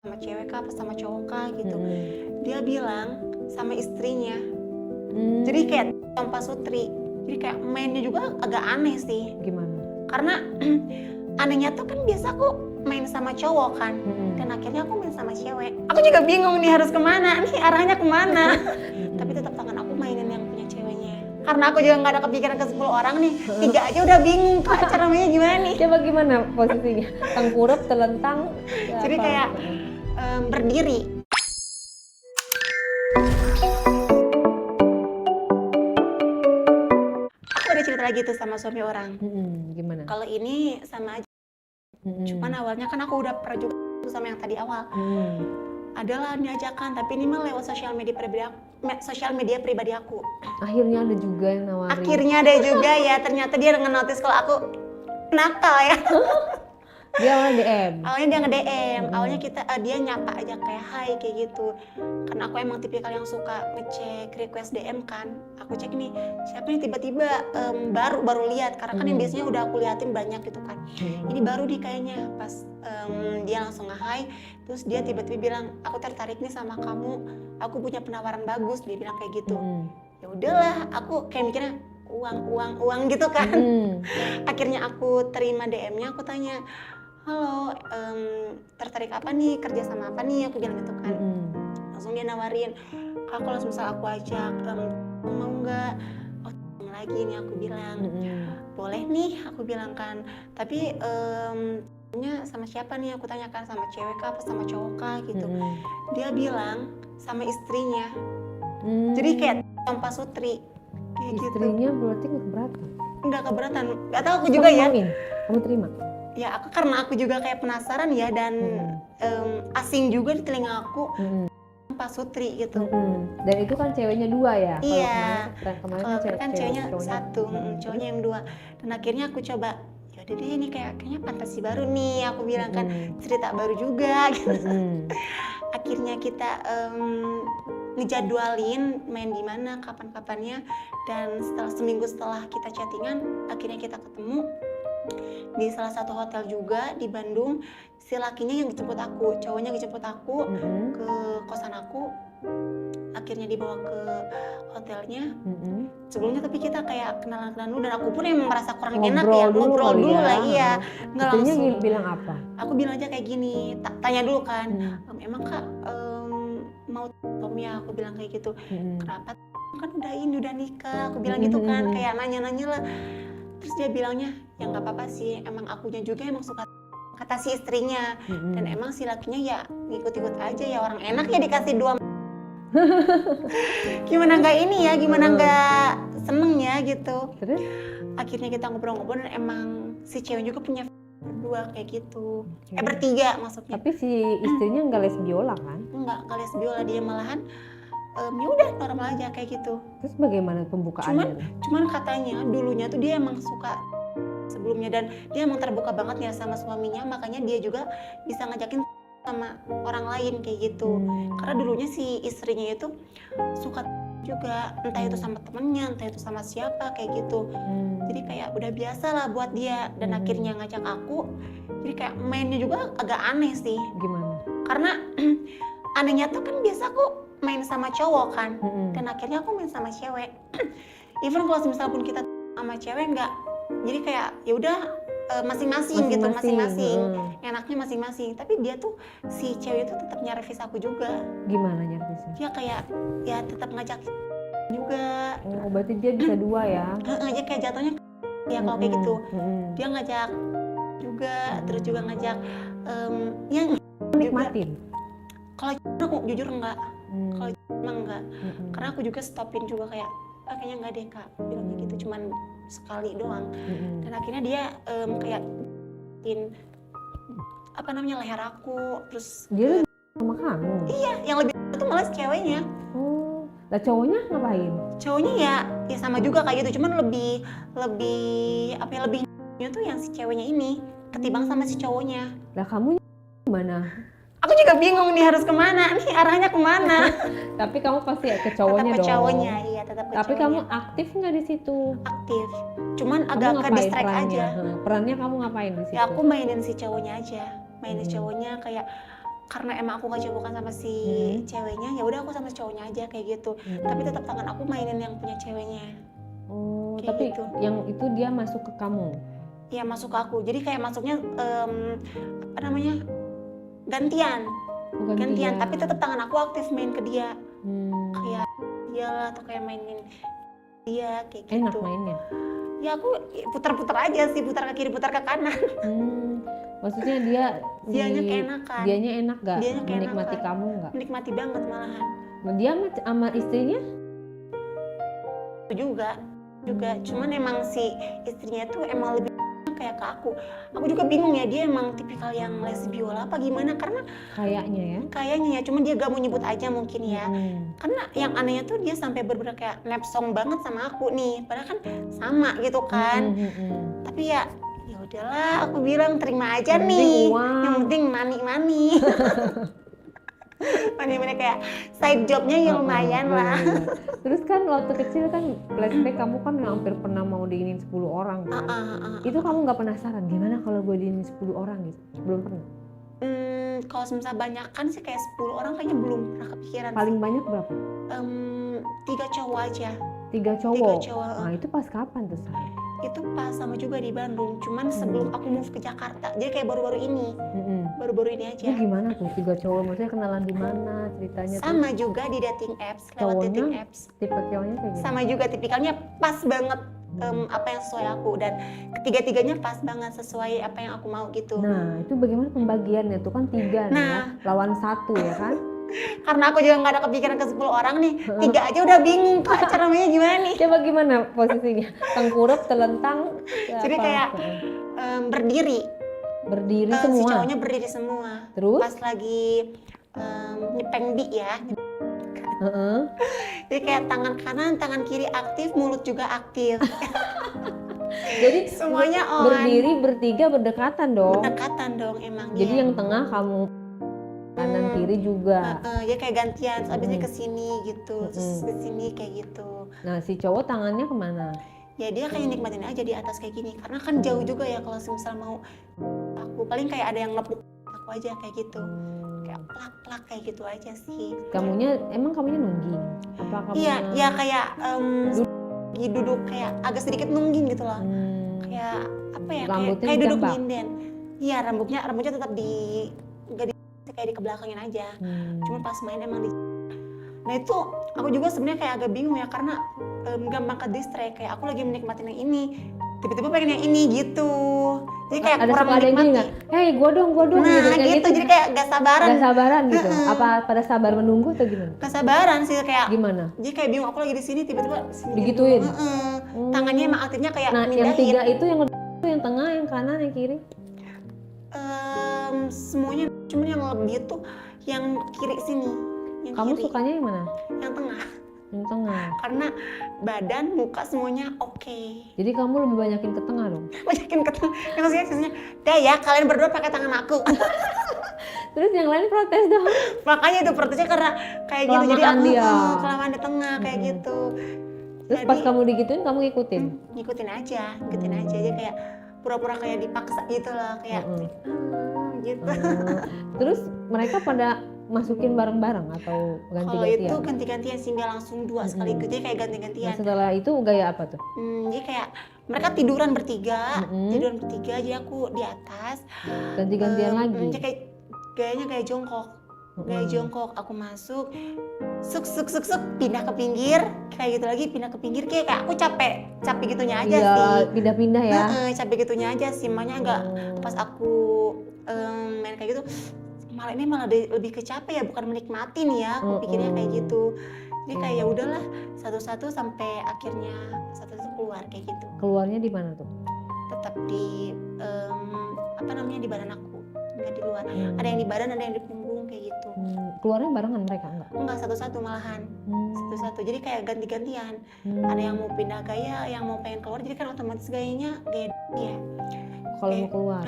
sama cewek kah apa sama cowok kah gitu. Mm-mm. Dia bilang sama istrinya. Hmm, Jadi kayak Tompa Sutri. Jadi kayak mainnya juga agak aneh sih. gimana? Karena anehnya tuh kan biasa aku main sama cowok kan. Mm-mm. Dan akhirnya aku main sama cewek. Aku juga bingung nih harus kemana. Nih arahnya kemana. Tapi tetap tangan aku mainin yang punya ceweknya. Karena aku juga nggak ada kepikiran ke 10 orang nih. 3 aja udah bingung kak cara mainnya gimana nih. Coba gimana posisinya? Tengkurap, telentang? Jadi apa? kayak berdiri. Aku ada cerita lagi tuh sama suami orang. Gimana? Kalau ini sama aja. Cuman awalnya kan aku udah pernah juga sama yang tadi awal. Adalah nih ajakan, tapi ini mah lewat sosial media pribadi aku. Akhirnya ada juga yang nawarin. Akhirnya ada juga ya, ternyata dia nge-notice kalau aku nakal ya. Dia awalnya DM. Awalnya dia nge-DM, awalnya dia nyapa aja kayak hai kayak gitu. Karena aku emang tipikal yang suka ngecek request DM kan. Aku cek nih, siapa nih tiba-tiba baru lihat karena kan yang biasanya udah aku liatin banyak gitu kan. Ini baru nih kayaknya pas dia langsung nge-hi, terus dia tiba-tiba bilang, "Aku tertarik nih sama kamu. Aku punya penawaran bagus." Dia bilang kayak gitu. Ya udahlah, aku kayak mikirnya uang gitu kan. Akhirnya aku terima DM-nya, aku tanya, "Halo, tertarik apa nih? Kerja sama apa nih?" Aku bilang gitu kan. Langsung dia nawarin, "Kak, kalau misal aku ajak, mau nggak?" "Oh, lagi nih," aku bilang. "Boleh nih," aku bilang kan. "Tapi sama siapa nih?" Aku tanyakan, sama cewek kah apa sama cowok kah gitu. Dia bilang sama istrinya. Jadi kayak Tompa Sutri kayak gitu. Istrinya berarti nggak keberatan? Nggak keberatan. Nggak tahu aku juga ya. Kamu terima? Ya karena aku juga kayak penasaran ya dan asing juga di telinga aku. Tompa Sutri gitu. Dan itu kan ceweknya 2 ya? Iya. Kemarin kan ceweknya cowoknya 1, cowoknya yang 2. Dan akhirnya aku coba, yaudah deh ini kayaknya fantasi baru nih. Aku bilang kan cerita baru juga gitu. Akhirnya kita ngejadwalin main di mana, kapan-kapannya, dan seminggu setelah kita chattingan, akhirnya kita ketemu di salah satu hotel juga di Bandung. Si lakinya yang dijemput aku, cowoknya dijemput aku ke kosan aku. Akhirnya dibawa ke hotelnya. Sebelumnya tapi kita kayak kenalan dulu, dan aku pun emang merasa kurang enak ya, ngobrol dulu lah, iya. Nggak langsung. Bilang apa? Aku bilang aja kayak gini, tanya dulu kan, "Emang kak mau Tom ya?" Aku bilang kayak gitu. "Kenapa? Kan udah nikah." Aku bilang gitu kan, kayak nanya-nanya lah. Terus dia bilangnya, "Ya nggak apa-apa sih, emang akunya juga emang suka," kata si istrinya. Dan emang si lakinya ya ngikut-ikut aja ya, orang enak ya dikasih 2. Gimana nggak ini ya, gimana nggak seneng ya gitu. Terus? Akhirnya kita ngobrol-ngobrol, dan emang si cewek juga punya berdua kayak gitu. Bertiga maksudnya. Tapi si istrinya nggak les biola kan? Nggak les biola, dia malahan ya udah normal aja kayak gitu. Terus bagaimana pembukaannya? Cuman katanya dulunya tuh dia emang suka sebelumnya, dan dia emang terbuka banget ya sama suaminya, makanya dia juga bisa ngajakin sama orang lain kayak gitu. Karena dulunya si istrinya itu suka juga, entah itu sama temennya, entah itu sama siapa kayak gitu. Jadi kayak udah biasa lah buat dia, dan akhirnya ngajak aku. Jadi kayak mainnya juga agak aneh sih. Gimana? Karena anehnya tuh kan biasa aku main sama cowok kan, dan akhirnya aku main sama cewek. Even kalau misalnya pun kita sama cewek nggak, jadi kayak ya udah masing-masing gitu, enaknya masing-masing. Tapi dia tuh, si cewek itu tetap nyervis aku juga. Gimana nyervisnya? Dia kayak ya tetap ngajak juga. Oh, berarti dia bisa 2 ya? Ngajak kayak jatuhnya ya kalau kayak gitu. Dia ngajak juga, terus juga ngajak yang nikmatin. Kalau aku jujur enggak. Kalau emang enggak. Karena aku juga stopin juga kayak, kayaknya enggak deh kak, bilangnya gitu, cuman sekali doang. Dan akhirnya dia kayak leher aku, terus dia sama kamu? Iya, yang lebih itu malah ceweknya. Oh, lah cowoknya ngapain? Cowoknya ya sama juga kayak gitu, cuman lebih tuh yang si ceweknya ini ketimbang sama si cowoknya. Lah kamu gimana? Aku juga bingung nih harus kemana, nih arahnya kemana. Tapi kamu pasti ke cowoknya tetap ke dong. Cowoknya, iya tetap ke Tapi cowoknya. kamu aktif nggak di situ? Aktif, cuman agak ke distract aja. Perannya kamu ngapain di situ? Ya aku mainin si cowoknya aja, cowoknya kayak karena emang aku gak cocokan sama si ceweknya, ya udah aku sama cowoknya aja kayak gitu. Tapi tetap tangan aku mainin yang punya ceweknya. Oh, Kayak tapi gitu. yang itu dia masuk ke kamu. Iya masuk ke aku. Jadi kayak masuknya apa namanya? Gantian. Bukan Gantian, dia. tapi tetap tangan aku aktif main ke dia. Hmm, Kayak dia lah atau kayak mainin dia kayak gitu. enak mainnya. Ya aku putar-putar aja sih, putar ke kiri, putar ke kanan. Maksudnya dia Dianya keenakan. Dianya enak gak? Dianya keenakan. Menikmati kamu gak? Menikmati banget malahan. Dia sama istrinya? Itu juga. Cuman emang si istrinya tuh emang lebih kayak ke aku. Aku juga bingung ya, dia emang tipikal yang les biola apa gimana, karena Kayaknya ya. kayaknya ya, cuman dia gak mau nyebut aja mungkin ya. Karena yang anehnya tuh dia sampai bener-bener kayak nepsong banget sama aku nih, padahal kan sama gitu kan. Tapi ya udahlah, aku bilang terima aja Yang penting nih. uang. Yang penting money. Money kayak side jobnya ya lumayan lah. Terus kan waktu kecil kan flashback kamu kan hampir pernah mau diinin 10 orang kan? Itu kamu nggak penasaran gimana kalau gue diinin 10 orang gitu? Belum pernah? Kalau misalnya banyakan sih kayak 10 orang kayaknya belum pernah kepikiran. Paling banyak berapa? 3 cowok aja. 3 cowok? 3 cowok. Nah itu pas kapan tuh Sar? Itu pas sama juga di Bandung, cuman sebelum aku move ke Jakarta. Jadi kayak baru-baru ini. Baru-baru ini aja. Itu gimana tuh 3 cowok? Maksudnya kenalan di mana ceritanya? Sama juga di dating apps, lewat Cowoknya? dating apps. Tipe cowoknya kayak gimana? Sama juga tipikalnya pas banget apa yang sesuai aku, dan ketiga-tiganya pas banget sesuai apa yang aku mau gitu. Nah itu bagaimana pembagiannya tuh kan 3 nih ya, lawan 1 ya kan? Karena aku juga nggak ada kepikiran ke 10 orang nih, 3 aja udah bingung Kak, cara mainnya gimana nih. Coba gimana posisinya? Tengkurap, telentang? Jadi apa? kayak berdiri. Berdiri Si semua? cowoknya berdiri semua. Terus? Pas lagi nyepeng bi ya. Jadi kayak tangan kanan, tangan kiri aktif, mulut juga aktif. Jadi Semuanya on. berdiri bertiga berdekatan dong. Berdekatan dong emang. Jadi yang tengah kamu, kanan kiri juga. Ya kayak gantian, terus abisnya ke sini gitu, terus ke sini kayak gitu. Nah si cowok tangannya kemana? Ya dia kayak nikmatin aja di atas kayak gini, karena kan jauh juga ya kalau misal mau aku, paling kayak ada yang nepuk aku aja kayak gitu. Kayak plak-plak kayak gitu aja sih. Emang kamunya nungging? Apa kamu? Iya, ya kayak duduk kayak agak sedikit nungging gitu loh. Kayak apa ya? Rambutnya Kayak duduk dijambak? nyinden. Iya, rambutnya tetap kayak di kebelakangin aja. Cuma pas main emang di. Nah itu aku juga sebenarnya kayak agak bingung ya, karena gampang ke distract, kayak aku lagi menikmatin yang ini, tiba-tiba pengen yang ini gitu. Jadi kayak ada kurang suka ada yang gini menikmati. nggak? Hei gua dong Nah gitu. Kayak gitu, jadi kayak gak sabaran. Gak sabaran gitu. Apa pada sabar menunggu atau gimana? Gak sabaran sih kayak. Gimana? Jadi kayak bingung, aku lagi di sini tiba-tiba sini Digituin? gitu. Tangannya emang aktifnya kayak Nah mindahin. yang 3 itu yang tengah, yang kanan, yang kiri? Semuanya, cuman yang lebih tuh yang kiri sini. Yang Kamu kiri. sukanya yang mana? Yang tengah. Yang tengah. Karena badan, muka semuanya oke. Jadi kamu lebih banyakin ke tengah dong? Banyakin ke tengah. Yang maksudnya, dah ya kalian berdua pakai tangan aku. Terus yang lain protes dong? Makanya itu protesnya karena kayak gitu. Jadi Kelamaan aku dia. kelamaan di tengah kayak gitu. Terus Jadi, pas kamu digituin kamu ngikutin? ngikutin aja. Jadi kayak pura-pura kayak dipaksa gitu lah, kayak gitu. Terus mereka pada masukin bareng-bareng atau Kalau ganti-gantian? itu ganti-gantian sih, nggak langsung 2 sekaligus, jadi kayak ganti-gantian. Nah, setelah itu gaya apa tuh? Jadi kayak mereka tiduran bertiga, jadi aku di atas. Ganti-gantian lagi? Jadi kayak gayanya kayak jongkok, aku masuk, suk, pindah ke pinggir, kayak gitu lagi, pindah ke pinggir, kayak aku capek gitunya aja Iya, sih. pindah-pindah ya? Capek gitunya aja sih, makanya nggak pas aku main kayak gitu, malah lebih kecapek ya, bukan menikmatin ya, aku pikirnya kayak gitu. Jadi kayak ya udahlah, satu-satu sampai akhirnya satu-satu keluar kayak gitu. Keluarnya di mana tuh? Tetap di di badan aku, nggak di luar. Ada yang di badan, ada yang di punggung kayak gitu. Keluarnya barengan mereka Enggak, satu-satu malahan. Satu-satu, jadi kayak ganti-gantian. Ada yang mau pindah gaya, yang mau pengen keluar, jadi kan otomatis gayanya gaya ya. Kalau mau keluar?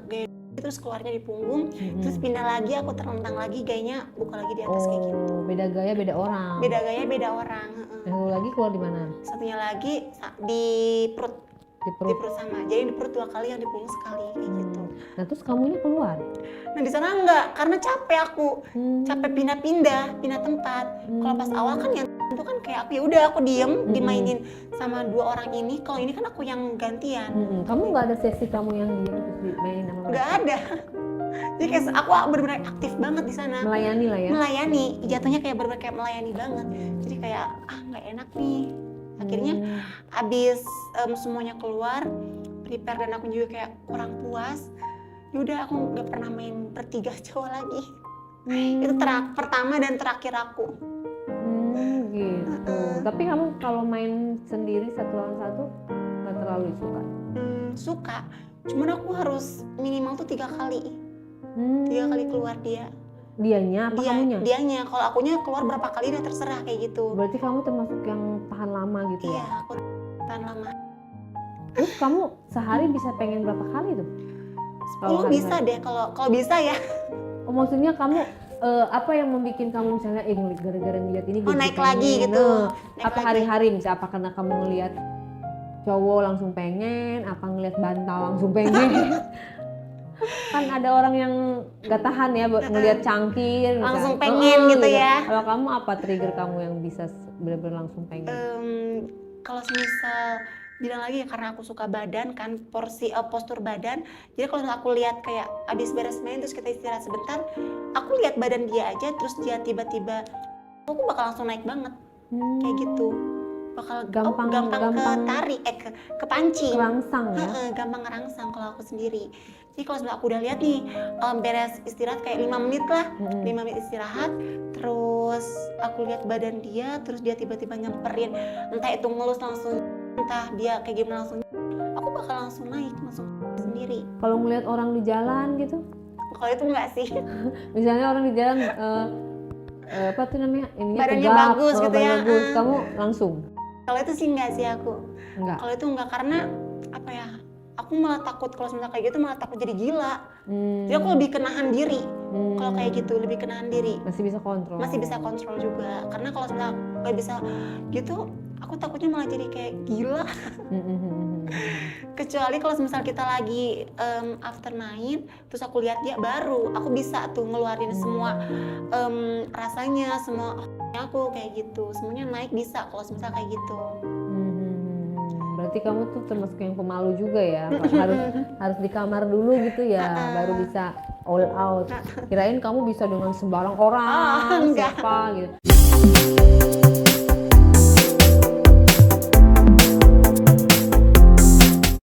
Gaya terus keluarnya di punggung, terus pindah lagi, aku terlentang lagi, gayanya buka lagi di atas kayak gitu. Beda gaya beda orang? Beda gaya beda orang. Yang lagi keluar di mana? Satunya lagi di perut. di di perut. perut sama. Jadi di perut 2 kali, yang di punggung sekali kayak gitu. Nah terus kamunya keluar. Nah di sana enggak, karena capek aku. Capek pindah tempat. Kalau pas awal kan yang itu kan kayak aku ya udah aku diem dimainin sama 2 orang ini. Kalau ini kan aku yang gantian. Kamu nggak ada sesi kamu yang diem terus dimainin sama Nggak mereka? ada. Jadi kayak aku bener-bener aktif banget di sana. Melayani lah ya. Melayani, jatuhnya kayak bener-bener kayak melayani banget. Jadi kayak nggak enak nih. Akhirnya abis semuanya keluar, prepare dan aku juga kayak kurang puas. Yaudah aku nggak pernah main bertiga cowok lagi. Itu pertama dan terakhir aku. Gitu. Tapi kamu kalau main sendiri 1 lawan 1 nggak terlalu suka? Suka, cuman aku harus minimal tuh 3 kali. 3 kali keluar dia. Dianya apa kamunya? Dianya. Kalau akunya keluar berapa kali udah terserah kayak gitu. Berarti kamu termasuk yang tahan lama gitu Iya, ya? aku tahan lama. Terus kamu sehari bisa pengen berapa kali tuh? 10 bisa deh kalau bisa ya. Oh, maksudnya kamu apa yang membuat kamu misalnya gara-gara ngeliat ini gue Naik jadi lagi pengen. gitu. Naik Apa lagi. hari-hari misalnya apa karena kamu ngeliat cowok langsung pengen, apa ngeliat bantal langsung pengen? Kan ada orang yang gak tahan ya buat ngeliat cangkir Langsung misalnya. pengen gitu ya. Kalau kamu apa trigger kamu yang bisa benar-benar langsung pengen? Kalau semisal bilang lagi ya, karena aku suka badan kan, postur badan. Jadi kalau aku lihat kayak abis beres main terus kita istirahat sebentar, aku lihat badan dia aja terus dia tiba-tiba, aku bakal langsung naik banget kayak gitu. Bakal gampang ketarik, kepancing. Rangsang ya? Gampang ngerangsang kalau aku sendiri. Jadi kalau sebenarnya aku udah lihat nih beres istirahat kayak 5 menit lah, 5 menit istirahat, terus aku lihat badan dia, terus dia tiba-tiba nyamperin, entah itu ngelus langsung, entah dia kayak gimana langsung, aku bakal langsung naik, langsung sendiri. Kalau ngeliat orang di jalan gitu? Kalau itu enggak sih. Misalnya orang di jalan apa tuh namanya? Ininya Badannya tegap, bagus gitu ya. bagus, kamu langsung? Kalau itu sih enggak sih aku. Enggak. Kalau itu enggak, karena apa ya? Aku malah takut kalau misalnya kayak gitu, malah takut jadi gila. Jadi aku lebih kenahan diri. Kalau kayak gitu lebih kenahan diri. Masih bisa kontrol. Masih bisa kontrol juga. Karena kalau misalnya nggak bisa gitu, aku takutnya malah jadi kayak gila. Kecuali kalau misalnya kita lagi after main, terus aku lihat dia, baru aku bisa tuh ngeluarin semua rasanya, semua aku kayak gitu. Semuanya naik bisa kalau misalnya kayak gitu. Berarti kamu tuh termasuk yang pemalu juga ya, harus di kamar dulu gitu ya, baru bisa all out. Kirain kamu bisa dengan sembarang orang, siapa gitu.